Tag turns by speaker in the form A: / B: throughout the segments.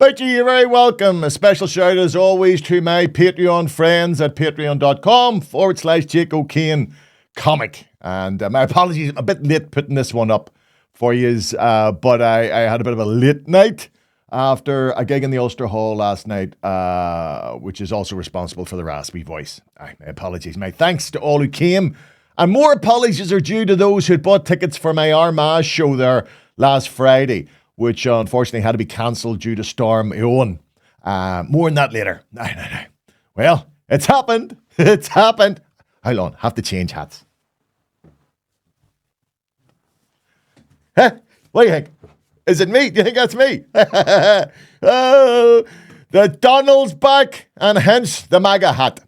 A: Richie, you're very welcome. A special shout as always to my Patreon friends at patreon.com/Jake O'Kane comic. And my apologies, I'm a bit late putting this one up for you, but I had a bit of a late night after a gig in the Ulster Hall last night, which is also responsible for the raspy voice. My apologies. My thanks to all who came. And more apologies are due to those who bought tickets for my Armagh show there last Friday, which unfortunately had to be cancelled due to Storm Eowyn. More on that later. No. Well, it's happened. It's happened. Hold on, have to change hats. Huh? What do you think? Is it me? Do you think that's me? Oh, the Donald's back, and hence the MAGA hat.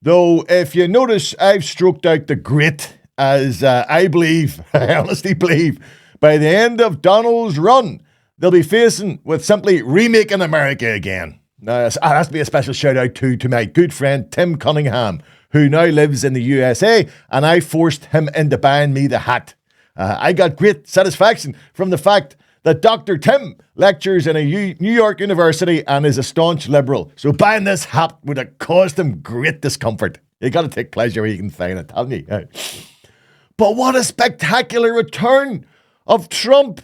A: Though, if you notice, I've stroked out the grit, as I believe, I honestly believe, by the end of Donald's run, they'll be facing with simply remaking America again. Now, it has to be a special shout out to my good friend Tim Cunningham, who now lives in the USA, and I forced him into buying me the hat. I got great satisfaction from the fact that Dr. Tim lectures in a New York university and is a staunch liberal. So buying this hat would have caused him great discomfort. You got to take pleasure where you can find it, haven't you? But what a spectacular return of Trump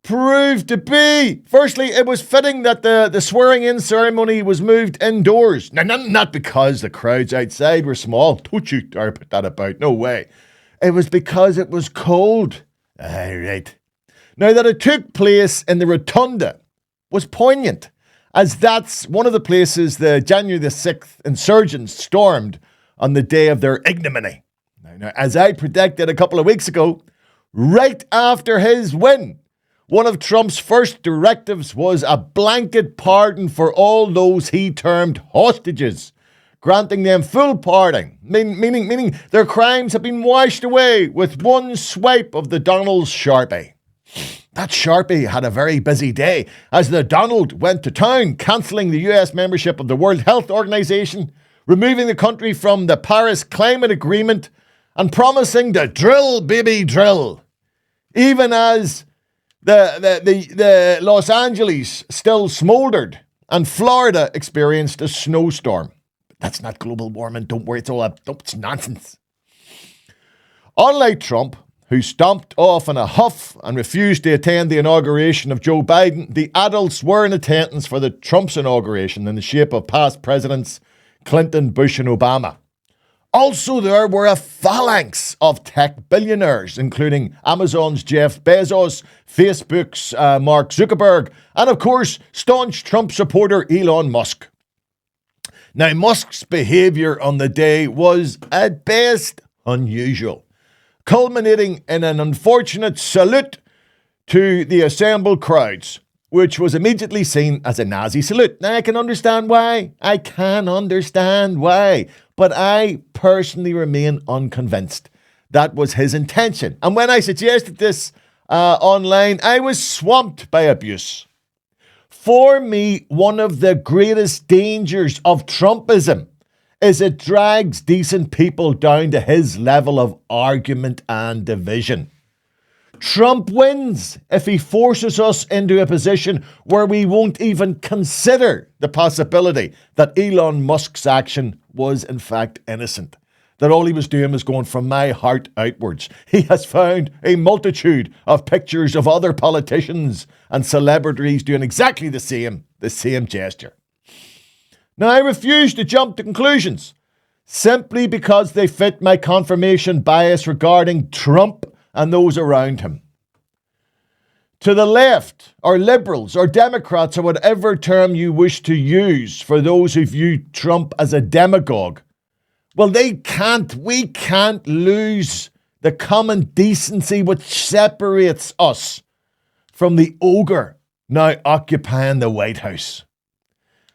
A: proved to be. Firstly, it was fitting that the swearing-in ceremony was moved indoors. Now, not because the crowds outside were small. Don't you dare put that about. No way. It was because it was cold. Aye, right. Now, that it took place in the Rotunda was poignant, as that's one of the places the January the 6th insurgents stormed on the day of their ignominy. Now, as I predicted a couple of weeks ago, right after his win, one of Trump's first directives was a blanket pardon for all those he termed hostages, granting them full pardon, meaning their crimes have been washed away with one swipe of the Donald's Sharpie. That Sharpie had a very busy day, as the Donald went to town, cancelling the US membership of the World Health Organization, removing the country from the Paris Climate Agreement, and promising to drill, baby, drill. Even as the Los Angeles still smouldered and Florida experienced a snowstorm. But that's not global warming. Don't worry, it's nonsense. Unlike Trump, who stomped off in a huff and refused to attend the inauguration of Joe Biden, the adults were in attendance for the Trump's inauguration in the shape of past presidents Clinton, Bush, and Obama. Also, there were a phalanx of tech billionaires, including Amazon's Jeff Bezos, Facebook's Mark Zuckerberg, and of course, staunch Trump supporter Elon Musk. Now, Musk's behaviour on the day was, at best, unusual, culminating in an unfortunate salute to the assembled crowds, which was immediately seen as a Nazi salute. Now, I can understand why. But I personally remain unconvinced that was his intention. And when I suggested this online, I was swamped by abuse. For me, one of the greatest dangers of Trumpism is it drags decent people down to his level of argument and division. Trump wins if he forces us into a position where we won't even consider the possibility that Elon Musk's action was in fact innocent. That all he was doing was going from my heart outwards. He has found a multitude of pictures of other politicians and celebrities doing exactly the same gesture. Now, I refuse to jump to conclusions simply because they fit my confirmation bias regarding Trump and those around him. To the left, or liberals, or Democrats, or whatever term you wish to use for those who view Trump as a demagogue, well, we can't lose the common decency which separates us from the ogre now occupying the White House.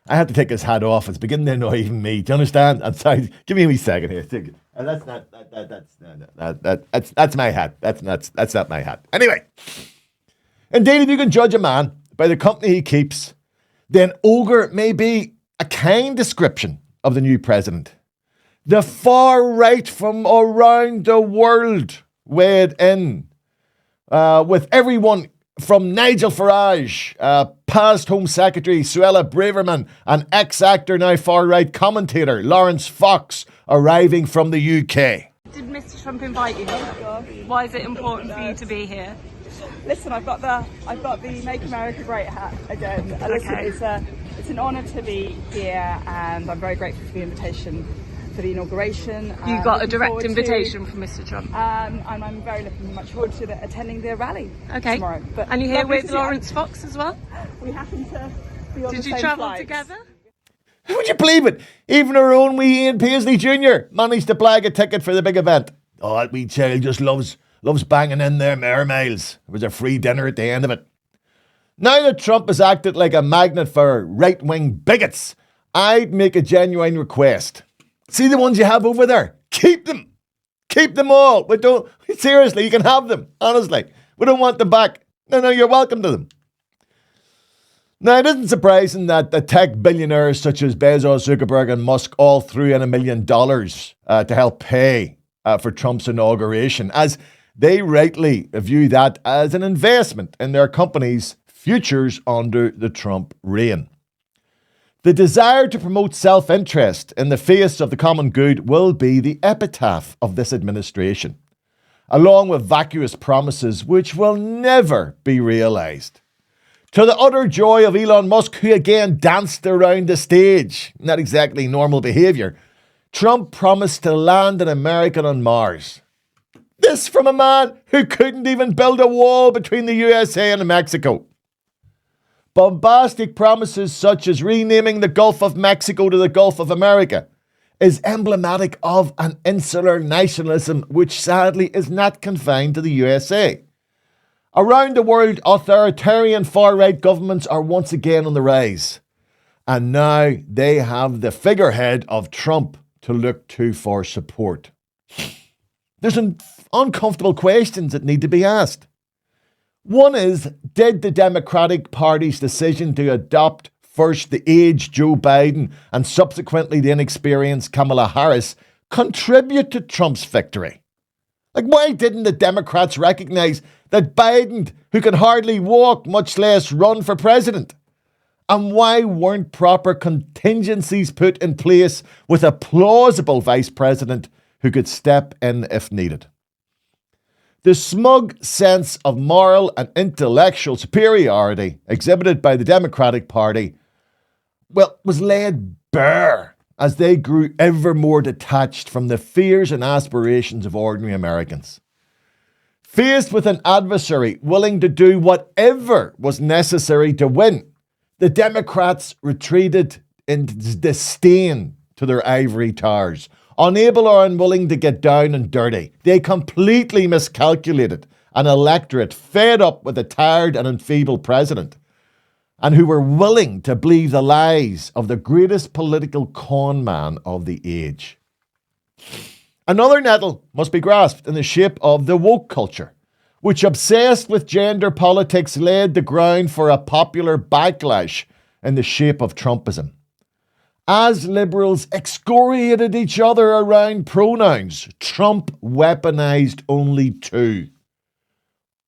A: I had to take his hat off. It's beginning to annoy even me. Do you understand? I'm sorry. Give me a wee second here. That's my hat. That's not my hat. Anyway, indeed, if you can judge a man by the company he keeps, then ogre may be a kind description of the new president. The far right from around the world weighed in, with everyone from Nigel Farage, past Home Secretary Suella Braverman, and ex-actor, now far-right commentator Lawrence Fox arriving from the UK.
B: Did Mr. Trump invite you here? Why is it important for you to be here?
C: Listen, I've got the Make America Great hat again.
B: Okay.
C: Listen, it's an honour to be here, and I'm very grateful for the invitation for the inauguration.
B: You got a direct invitation from Mr. Trump.
C: And I'm very looking much forward to attending the rally tomorrow. But
B: and you're here with Lawrence Fox as well?
C: We happen to be on
B: Did
C: the
B: you
C: same
B: travel
C: flights.
B: together?
A: Would you believe it? Even our own wee Ian Paisley Jr. managed to blag a ticket for the big event. Oh, that wee child just loves banging in their mare miles. There was a free dinner at the end of it. Now that Trump has acted like a magnet for right-wing bigots, I'd make a genuine request. See the ones you have over there? Keep them. Keep them all. But don't, seriously, you can have them. Honestly. We don't want them back. No, you're welcome to them. Now, it isn't surprising that the tech billionaires such as Bezos, Zuckerberg and Musk all threw in $1 million to help pay for Trump's inauguration, as they rightly view that as an investment in their company's futures under the Trump reign. The desire to promote self-interest in the face of the common good will be the epitaph of this administration, along with vacuous promises which will never be realised. To the utter joy of Elon Musk, who again danced around the stage, not exactly normal behaviour, Trump promised to land an American on Mars. This from a man who couldn't even build a wall between the USA and Mexico. Bombastic promises such as renaming the Gulf of Mexico to the Gulf of America is emblematic of an insular nationalism which sadly is not confined to the USA. Around the world, authoritarian far-right governments are once again on the rise. And now they have the figurehead of Trump to look to for support. There's uncomfortable questions that need to be asked. One is, did the Democratic Party's decision to adopt first the aged Joe Biden and subsequently the inexperienced Kamala Harris contribute to Trump's victory? Like, why didn't the Democrats recognize that Biden, who can hardly walk, much less run for president? And why weren't proper contingencies put in place with a plausible vice president who could step in if needed? The smug sense of moral and intellectual superiority exhibited by the Democratic Party, was laid bare as they grew ever more detached from the fears and aspirations of ordinary Americans. Faced with an adversary willing to do whatever was necessary to win, the Democrats retreated in disdain to their ivory towers. Unable or unwilling to get down and dirty, they completely miscalculated an electorate fed up with a tired and enfeebled president, and who were willing to believe the lies of the greatest political con man of the age. Another nettle must be grasped in the shape of the woke culture, which, obsessed with gender politics, laid the ground for a popular backlash in the shape of Trumpism. As liberals excoriated each other around pronouns, Trump weaponized only two: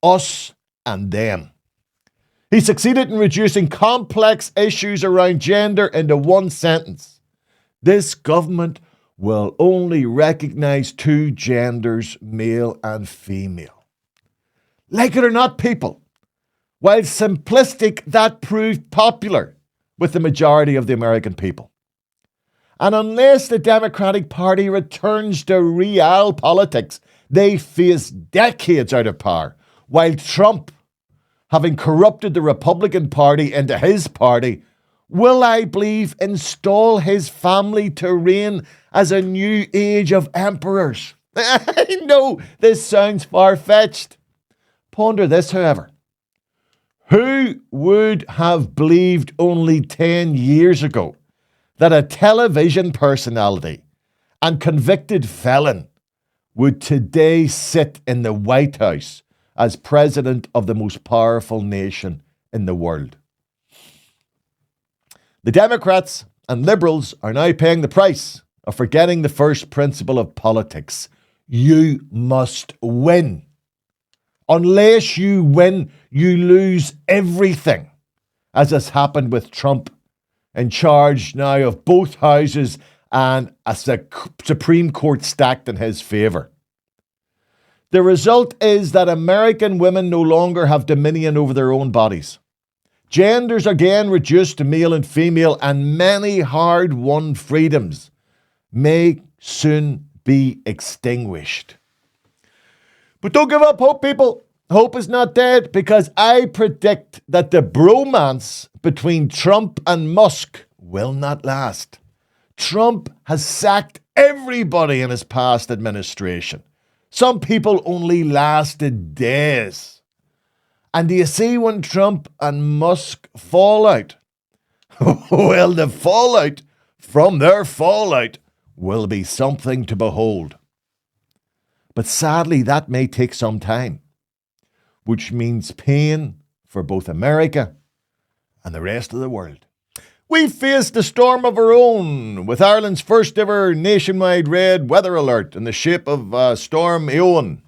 A: us and them. He succeeded in reducing complex issues around gender into one sentence: this government will only recognize two genders, male and female. Like it or not, people, while simplistic, that proved popular with the majority of the American people. And unless the Democratic Party returns to real politics, they face decades out of power, while Trump, having corrupted the Republican Party into his party, will, I believe, install his family to reign as a new age of emperors. I know this sounds far-fetched. Ponder this, however. Who would have believed only 10 years ago that a television personality and convicted felon would today sit in the White House as president of the most powerful nation in the world? The Democrats and liberals are now paying the price of forgetting the first principle of politics. You must win. Unless you win, you lose everything, as has happened with Trump, in charge now of both houses and a Supreme Court stacked in his favour. The result is that American women no longer have dominion over their own bodies. Genders again reduced to male and female, and many hard-won freedoms may soon be extinguished. But don't give up hope, people. Hope is not dead, because I predict that the bromance between Trump and Musk will not last. Trump has sacked everybody in his past administration. Some people only lasted days. And do you see when Trump and Musk fall out? Well, the fallout from their fallout will be something to behold. But sadly, that may take some time, which means pain for both America and the rest of the world. We faced a storm of our own, with Ireland's first ever nationwide red weather alert in the shape of Storm Eowyn.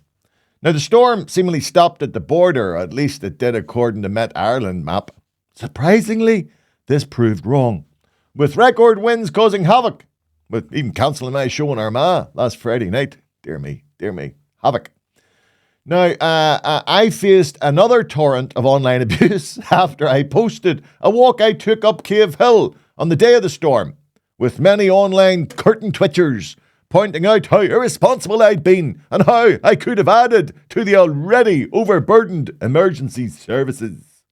A: Now, the storm seemingly stopped at the border, or at least it did according to Met Ireland map. Surprisingly, this proved wrong, with record winds causing havoc, with even cancelling my show in Armagh last Friday night. Dear me, havoc. Now, I faced another torrent of online abuse after I posted a walk I took up Cave Hill on the day of the storm, with many online curtain twitchers pointing out how irresponsible I'd been and how I could have added to the already overburdened emergency services.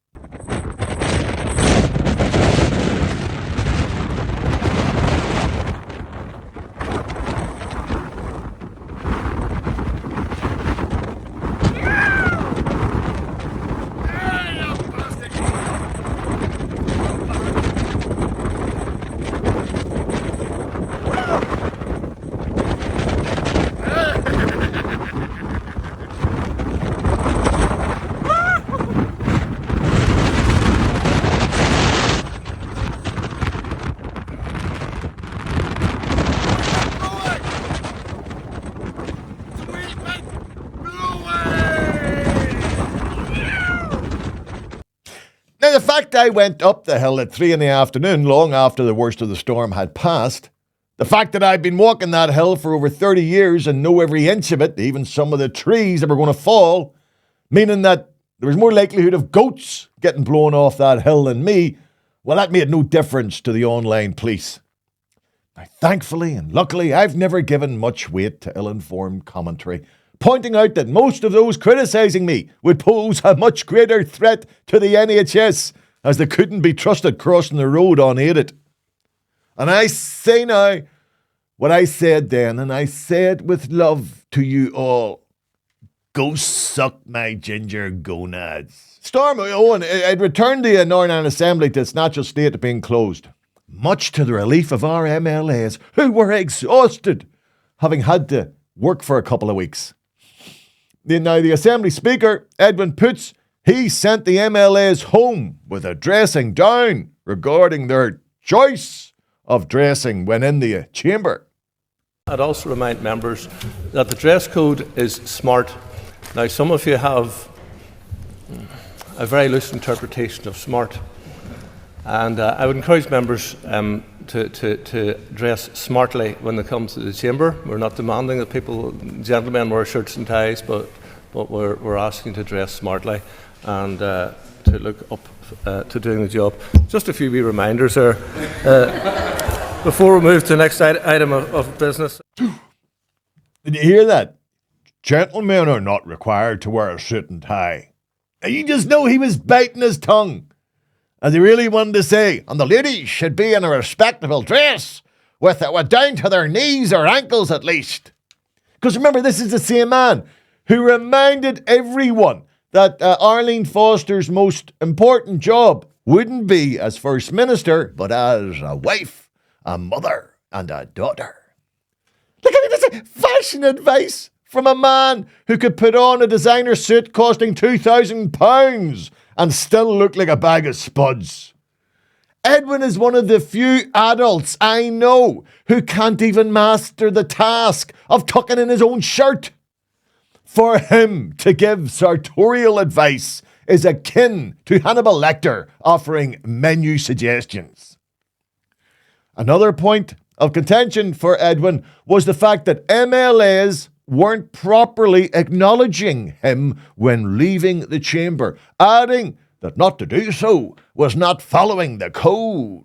A: Now, the fact I went up the hill at 3 p.m, long after the worst of the storm had passed, the fact that I'd been walking that hill for over 30 years and know every inch of it, even some of the trees that were going to fall, meaning that there was more likelihood of goats getting blown off that hill than me, well, that made no difference to the online police. Now, thankfully and luckily, I've never given much weight to ill-informed commentary, pointing out that most of those criticising me would pose a much greater threat to the NHS, as they couldn't be trusted crossing the road unaided. And I say now what I said then, and I said with love to you all: go suck my ginger gonads. Storm Eowyn had returned the Northern Ireland Assembly to its natural state of being closed, much to the relief of our MLAs, who were exhausted, having had to work for a couple of weeks. Now, the Assembly Speaker, Edwin Poots, he sent the MLAs home with a dressing down regarding their choice of dressing when in the chamber.
D: I'd also remind members that the dress code is smart. Now, some of you have a very loose interpretation of smart, and I would encourage members to dress smartly when they come to the chamber. We're not demanding that gentlemen wear shirts and ties, but we're asking to dress smartly and to look up to doing the job. Just a few wee reminders there before we move to the next item of business.
A: Did you hear that? Gentlemen are not required to wear a suit and tie. Now, you just know he was biting his tongue, as he really wanted to say, and the ladies should be in a respectable dress, with down to their knees or ankles at least. Because remember, this is the same man who reminded everyone that Arlene Foster's most important job wouldn't be as First Minister, but as a wife, a mother, and a daughter. Look at this fashion advice from a man who could put on a designer suit costing £2,000 and still look like a bag of spuds. Edwin is one of the few adults I know who can't even master the task of tucking in his own shirt. For him to give sartorial advice is akin to Hannibal Lecter offering menu suggestions. Another point of contention for Eowyn was the fact that MLAs weren't properly acknowledging him when leaving the chamber, adding that not to do so was not following the code.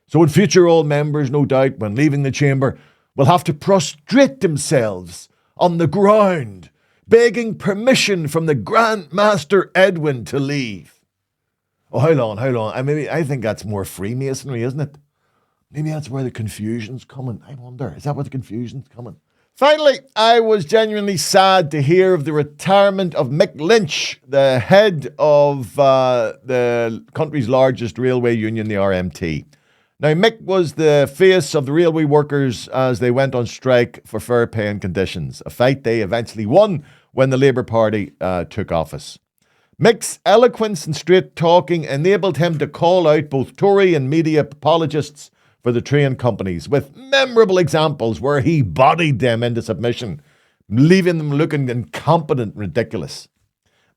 A: So in future, all members, no doubt, when leaving the chamber, will have to prostrate themselves on the ground, begging permission from the Grand Master Eowyn to leave. Oh, how long? I think that's more Freemasonry, isn't it? Maybe that's where the confusion's coming. I wonder, is that where the confusion's coming? Finally, I was genuinely sad to hear of the retirement of Mick Lynch, the head of the country's largest railway union, the RMT. Now, Mick was the face of the railway workers as they went on strike for fair pay and conditions, a fight they eventually won when the Labour Party took office. Mick's eloquence and straight talking enabled him to call out both Tory and media apologists for the train companies, with memorable examples where he bodied them into submission, leaving them looking incompetent and ridiculous.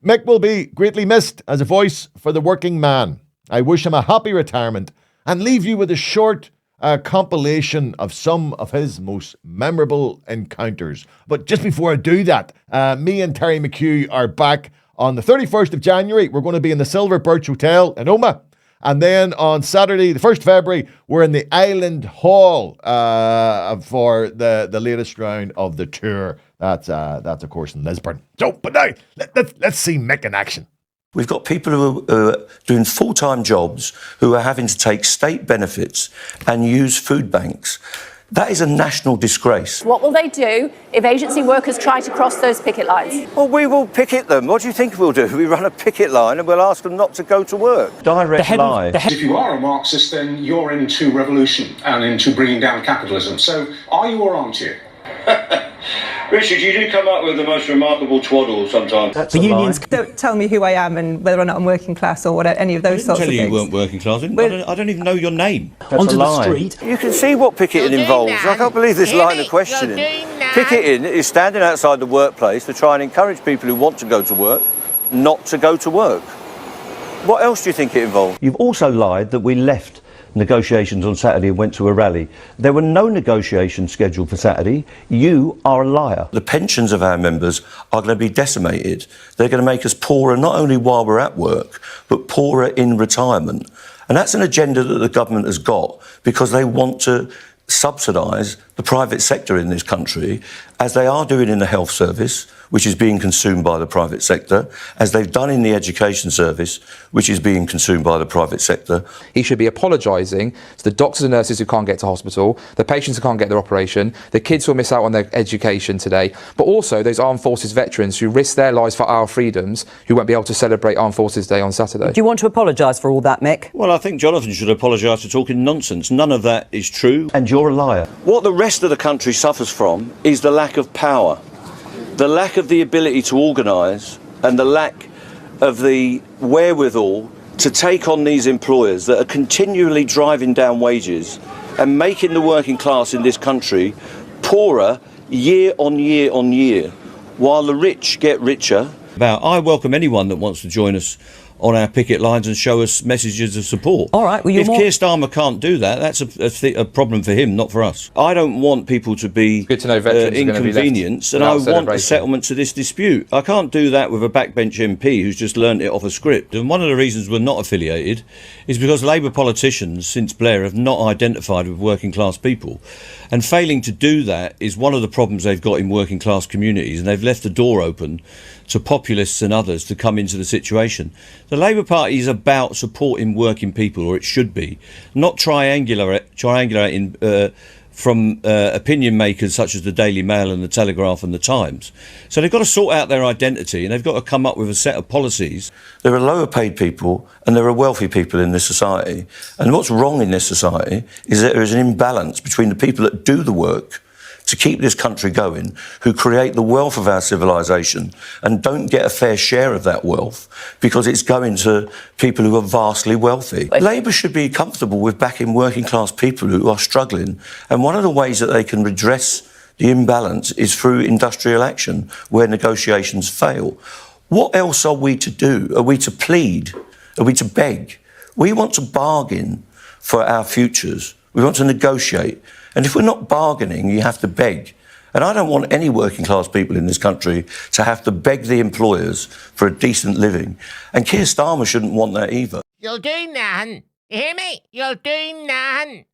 A: Mick will be greatly missed as a voice for the working man. I wish him a happy retirement and leave you with a short compilation of some of his most memorable encounters. But just before I do that, me and Terry McHugh are back on the 31st of January. We're going to be in the Silver Birch Hotel in Oma. And then on Saturday, the 1st of February, we're in the Island Hall for the latest round of the tour. That's of course in Lisburn. So, but now, let's see Mick in action.
E: We've got people who are doing full-time jobs who are having to take state benefits and use food banks. That is a national disgrace.
F: What will they do if agency workers try to cross those picket lines?
E: Well, we will picket them. What do you think we'll do? We run a picket line and we'll ask them not to go to work. Direct lie.
G: If you are a Marxist, then you're into revolution and into bringing down capitalism. So are you or aren't you?
H: Richard, you do come up with the most remarkable twaddle sometimes.
B: The unions don't tell me who I am and whether or not I'm working class or whatever, any of those sorts of things.
H: I didn't tell you weren't working class. I don't even know your name.
E: That's onto the street. You can see what picketing involves. I can't believe this line of questioning. Picketing is standing outside the workplace to try and encourage people who want to go to work not to go to work. What else do you think it involves? You've also lied that we left negotiations on Saturday and went to a rally. There were no negotiations scheduled for Saturday. You are a liar. The pensions of our members are going to be decimated. They're going to make us poorer not only while we're at work, but poorer in retirement. And that's an agenda that the government has got because they want to subsidise the private sector in this country, as they are doing in the health service, which is being consumed by the private sector, as they've done in the education service, which is being consumed by the private sector.
I: He should be apologising to the doctors and nurses who can't get to hospital, the patients who can't get their operation, the kids who will miss out on their education today, but also those armed forces veterans who risk their lives for our freedoms, who won't be able to celebrate Armed Forces Day on Saturday.
J: Do you want to apologise for all that, Mick?
H: Well, I think Jonathan should apologise for talking nonsense. None of that is true.
E: And you're a liar.
H: What the rest of the country suffers from is the lack of power, the lack of the ability to organise, and the lack of the wherewithal to take on these employers that are continually driving down wages and making the working class in this country poorer year on year on year, while the rich get richer. I welcome anyone that wants to join us on our picket lines and show us messages of support.
J: All right, well,
H: if Keir Starmer can't do that, that's a problem for him, not for us. I don't want people to be inconvenienced, and I want a settlement to this dispute. I can't do that with a backbench MP who's just learned it off a script. And one of the reasons we're not affiliated is because Labour politicians since Blair have not identified with working class people. And failing to do that is one of the problems they've got in working class communities, and they've left the door open to populists and others to come into the situation. The Labour Party is about supporting working people, or it should be, not triangulating from opinion makers such as the Daily Mail and the Telegraph and the Times. So they've got to sort out their identity, and they've got to come up with a set of policies. There are lower paid people and there are wealthy people in this society. And what's wrong in this society is that there is an imbalance between the people that do the work to keep this country going, who create the wealth of our civilisation and don't get a fair share of that wealth because it's going to people who are vastly wealthy. Labour should be comfortable with backing working class people who are struggling, and one of the ways that they can redress
E: The imbalance is through industrial action, where negotiations fail. What else are we to do? Are we to plead? Are we to beg? We want to bargain for our futures. We want to negotiate. And if we're not bargaining, you have to beg. And I don't want any working class people in this country to have to beg the employers for a decent living. And Keir Starmer shouldn't want that either.
K: You'll do nothing. You hear me? You'll do nothing.